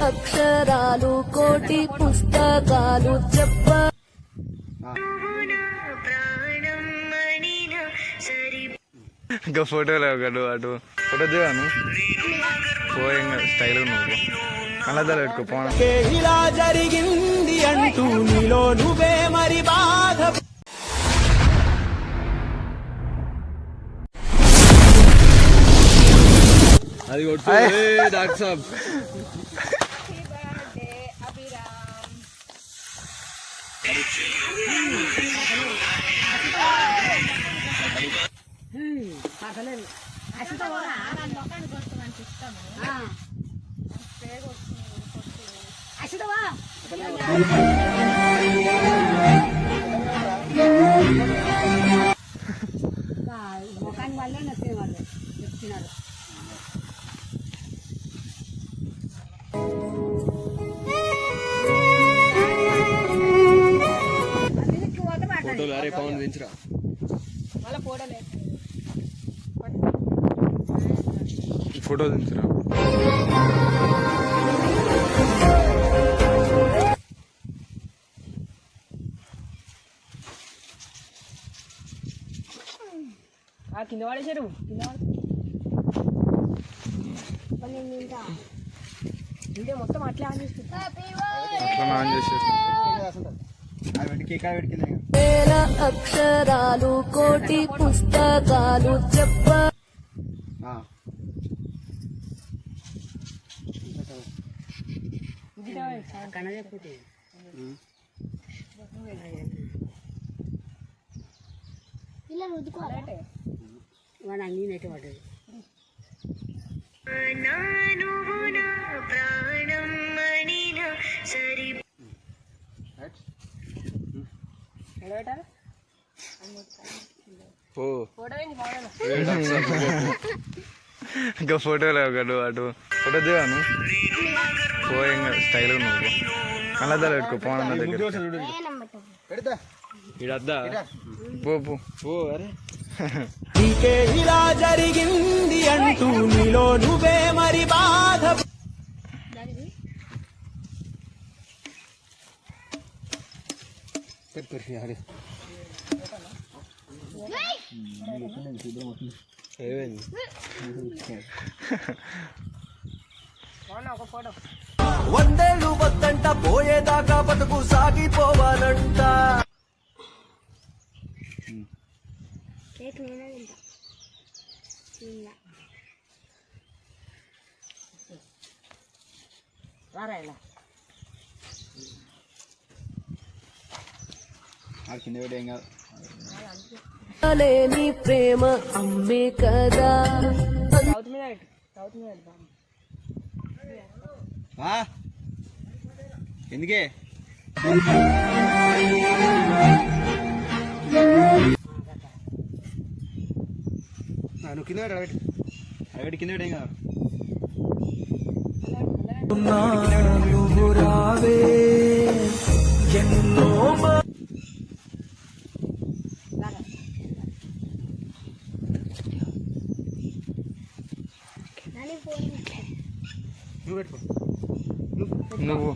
అక్షరాలు కోటి పుస్తకాలు చెప్ప ఇంకా ఫోటోలు ఒకటి అటు ఫోటో దిగాను పోయింగా స్టైల్ నువ్వు కళ్ళద్దాలు పెట్టుకో ఇలా జరిగింది అంటూ నీలో నువ్వే మరి బాధ అది కొట్టు డాక్టర్ సాబ్ ముఖాన్ని వాళ్ళే నచ్చిన వాళ్ళు చెప్తున్నారు. ఫోటోలు అరే పవన్ పెంచురా ఫోటో దించురా కింద పడేసారు వీడియో మొత్తం అట్లా ఆన్ వేల అక్షరాలు కోటి పుస్తకాలు చెప్ప ఇలా రుద్దుకోవాలంటే వాడు అన్నీ నెట్టి పడ్డది. ఇంకా ఫోటోలు ఒకటి అటు ఫోటో దిగాను పోయింగా స్టైల్ నువ్వు కళ్ళద్దాలు పెట్టుకో పవన్ దగ్గర ఇడద్దా పో అరే నీకే ఇలా జరిగింది అంటూ నీలో నువ్వే మరి బాధ వందేళ్ళు వద్దంట పోయేదాకా బతుకు సాగిపోవాలంట. లేని ప్రేమ అమ్మే కదా ఎందుకే నువ్వు కింద అవి కింద పెట్టేం కదా రావే ఎన్నో నువ్వు పెట్టుకో నువ్వు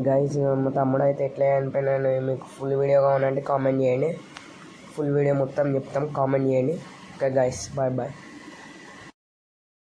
గైస్ మా తమ్ముడు అయితే ఎట్లా చనిపోయినాను మీకు ఫుల్ వీడియో కావాలంటే కామెంట్ చేయండి. ఫుల్ వీడియో మొత్తం చెప్తాం, కామెంట్ చేయండి. Okay guys, bye bye.